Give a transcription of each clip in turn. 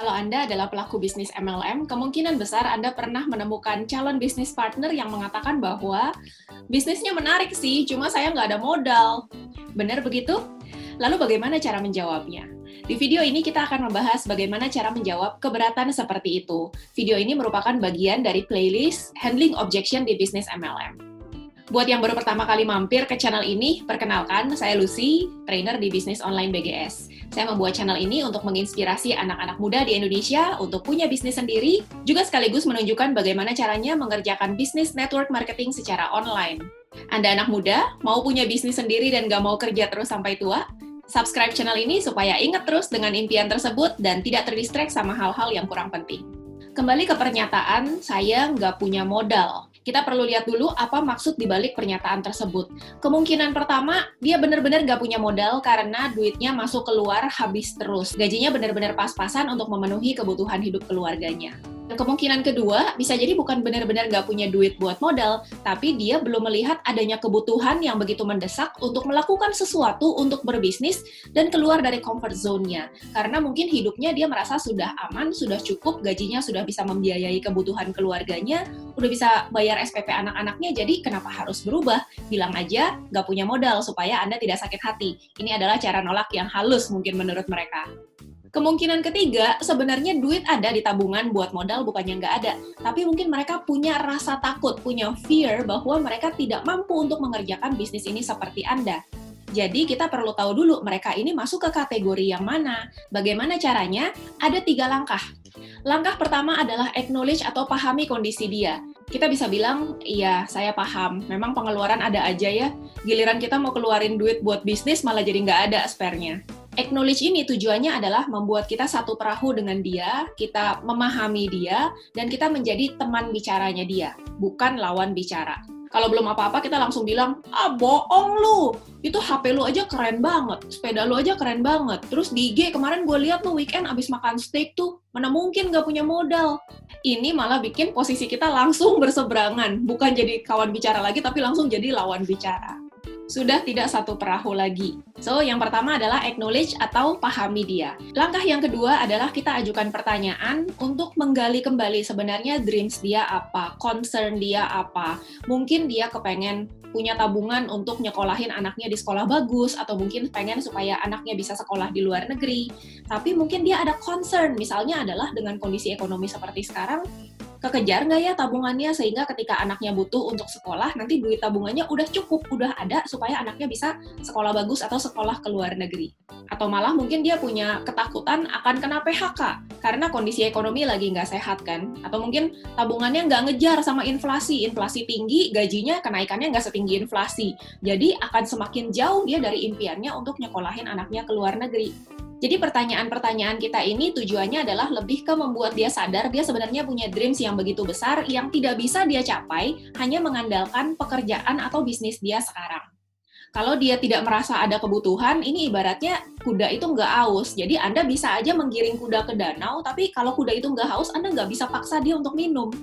Kalau Anda adalah pelaku bisnis MLM, kemungkinan besar Anda pernah menemukan calon bisnis partner yang mengatakan bahwa bisnisnya menarik sih, cuma saya nggak ada modal. Benar begitu? Lalu bagaimana cara menjawabnya? Di video ini kita akan membahas bagaimana cara menjawab keberatan seperti itu. Video ini merupakan bagian dari playlist Handling Objection di Bisnis MLM. Buat yang baru pertama kali mampir ke channel ini, perkenalkan, saya Lucy, trainer di Bisnis Online BGS. Saya membuat channel ini untuk menginspirasi anak-anak muda di Indonesia untuk punya bisnis sendiri, juga sekaligus menunjukkan bagaimana caranya mengerjakan bisnis network marketing secara online. Anda anak muda, mau punya bisnis sendiri dan gak mau kerja terus sampai tua? Subscribe channel ini supaya ingat terus dengan impian tersebut dan tidak terdistract sama hal-hal yang kurang penting. Kembali ke pernyataan, saya nggak punya modal. Kita perlu lihat dulu apa maksud dibalik pernyataan tersebut. Kemungkinan pertama, dia benar-benar nggak punya modal karena duitnya masuk keluar habis terus. Gajinya benar-benar pas-pasan untuk memenuhi kebutuhan hidup keluarganya. Dan kemungkinan kedua, bisa jadi bukan benar-benar nggak punya duit buat modal, tapi dia belum melihat adanya kebutuhan yang begitu mendesak untuk melakukan sesuatu untuk berbisnis dan keluar dari comfort zone-nya. Karena mungkin hidupnya dia merasa sudah aman, sudah cukup, gajinya sudah bisa membiayai kebutuhan keluarganya, udah bisa bayar SPP anak-anaknya, jadi kenapa harus berubah? Bilang aja nggak punya modal supaya Anda tidak sakit hati. Ini adalah cara nolak yang halus mungkin menurut mereka. Kemungkinan ketiga, sebenarnya duit ada di tabungan buat modal, bukannya nggak ada. Tapi mungkin mereka punya rasa takut, punya fear bahwa mereka tidak mampu untuk mengerjakan bisnis ini seperti Anda. Jadi kita perlu tahu dulu mereka ini masuk ke kategori yang mana. Bagaimana caranya? Ada 3 langkah. Langkah pertama adalah acknowledge atau pahami kondisi dia. Kita bisa bilang, iya saya paham, memang pengeluaran ada aja ya. Giliran kita mau keluarin duit buat bisnis malah jadi nggak ada spare-nya. Acknowledge ini tujuannya adalah membuat kita satu perahu dengan dia, kita memahami dia, dan kita menjadi teman bicaranya dia, bukan lawan bicara. Kalau belum apa-apa kita langsung bilang, bohong lu, itu HP lu aja keren banget, sepeda lu aja keren banget, terus di IG kemarin gue lihat lu weekend abis makan steak tuh, mana mungkin gak punya modal. Ini malah bikin posisi kita langsung berseberangan, bukan jadi kawan bicara lagi, tapi langsung jadi lawan bicara. Sudah tidak satu perahu lagi. So, yang pertama adalah acknowledge atau pahami dia. Langkah yang kedua adalah kita ajukan pertanyaan untuk menggali kembali sebenarnya dreams dia apa, concern dia apa. Mungkin dia kepengen punya tabungan untuk nyekolahin anaknya di sekolah bagus, atau mungkin pengen supaya anaknya bisa sekolah di luar negeri. Tapi mungkin dia ada concern, misalnya adalah dengan kondisi ekonomi seperti sekarang, kekejar nggak ya tabungannya sehingga ketika anaknya butuh untuk sekolah, nanti duit tabungannya udah cukup, udah ada supaya anaknya bisa sekolah bagus atau sekolah ke luar negeri. Atau malah mungkin dia punya ketakutan akan kena PHK, karena kondisi ekonomi lagi nggak sehat kan. Atau mungkin tabungannya nggak ngejar sama inflasi tinggi, gajinya kenaikannya nggak setinggi inflasi. Jadi akan semakin jauh dia dari impiannya untuk nyekolahin anaknya ke luar negeri. Jadi pertanyaan-pertanyaan kita ini tujuannya adalah lebih ke membuat dia sadar dia sebenarnya punya dreams yang begitu besar yang tidak bisa dia capai hanya mengandalkan pekerjaan atau bisnis dia sekarang. Kalau dia tidak merasa ada kebutuhan, ini ibaratnya kuda itu nggak haus. Jadi Anda bisa aja menggiring kuda ke danau, tapi kalau kuda itu nggak haus, Anda nggak bisa paksa dia untuk minum.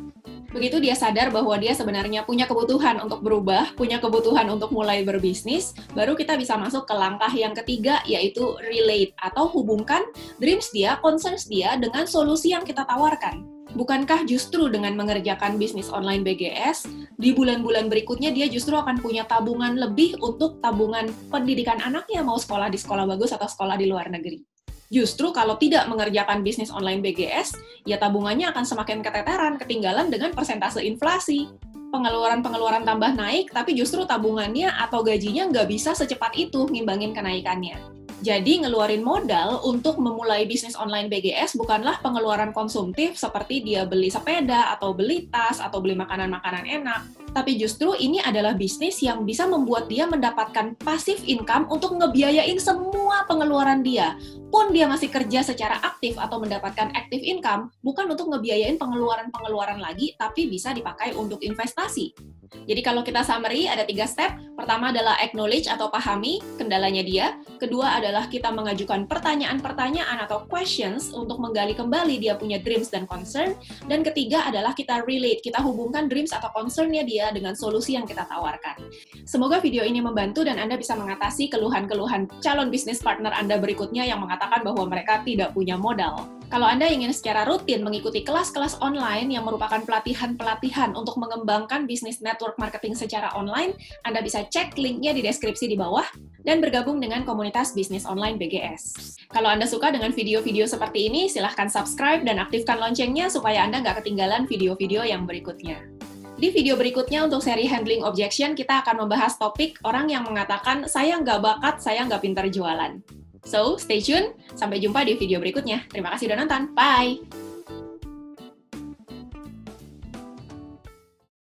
Begitu dia sadar bahwa dia sebenarnya punya kebutuhan untuk berubah, punya kebutuhan untuk mulai berbisnis, baru kita bisa masuk ke langkah yang ketiga, yaitu relate, atau hubungkan dreams dia, concerns dia dengan solusi yang kita tawarkan. Bukankah justru dengan mengerjakan bisnis online BGS, di bulan-bulan berikutnya dia justru akan punya tabungan lebih untuk tabungan pendidikan anaknya, mau sekolah di sekolah bagus atau sekolah di luar negeri? Justru kalau tidak mengerjakan bisnis online BGS, ya tabungannya akan semakin keteteran, ketinggalan dengan persentase inflasi. Pengeluaran-pengeluaran tambah naik, tapi justru tabungannya atau gajinya nggak bisa secepat itu ngimbangin kenaikannya. Jadi ngeluarin modal untuk memulai bisnis online BGS bukanlah pengeluaran konsumtif seperti dia beli sepeda, atau beli tas, atau beli makanan-makanan enak. Tapi justru ini adalah bisnis yang bisa membuat dia mendapatkan passive income untuk ngebiayain semua pengeluaran dia. Pun dia masih kerja secara aktif atau mendapatkan active income, bukan untuk ngebiayain pengeluaran-pengeluaran lagi, tapi bisa dipakai untuk investasi. Jadi kalau kita summary, ada 3 step. Pertama adalah acknowledge atau pahami kendalanya dia. Kedua adalah kita mengajukan pertanyaan-pertanyaan atau questions untuk menggali kembali dia punya dreams dan concern. Dan ketiga adalah kita relate, kita hubungkan dreams atau concern-nya dia dengan solusi yang kita tawarkan. Semoga video ini membantu dan Anda bisa mengatasi keluhan-keluhan calon bisnis partner Anda berikutnya yang mengatakan bahwa mereka tidak punya modal. Kalau Anda ingin secara rutin mengikuti kelas-kelas online yang merupakan pelatihan-pelatihan untuk mengembangkan bisnis network marketing secara online, Anda bisa cek linknya di deskripsi di bawah dan bergabung dengan komunitas bisnis online BGS. Kalau Anda suka dengan video-video seperti ini, silahkan subscribe dan aktifkan loncengnya supaya Anda nggak ketinggalan video-video yang berikutnya. Di video berikutnya untuk seri Handling Objection, kita akan membahas topik orang yang mengatakan, saya nggak bakat, saya nggak pintar jualan. So, stay tune. Sampai jumpa di video berikutnya. Terima kasih udah nonton. Bye!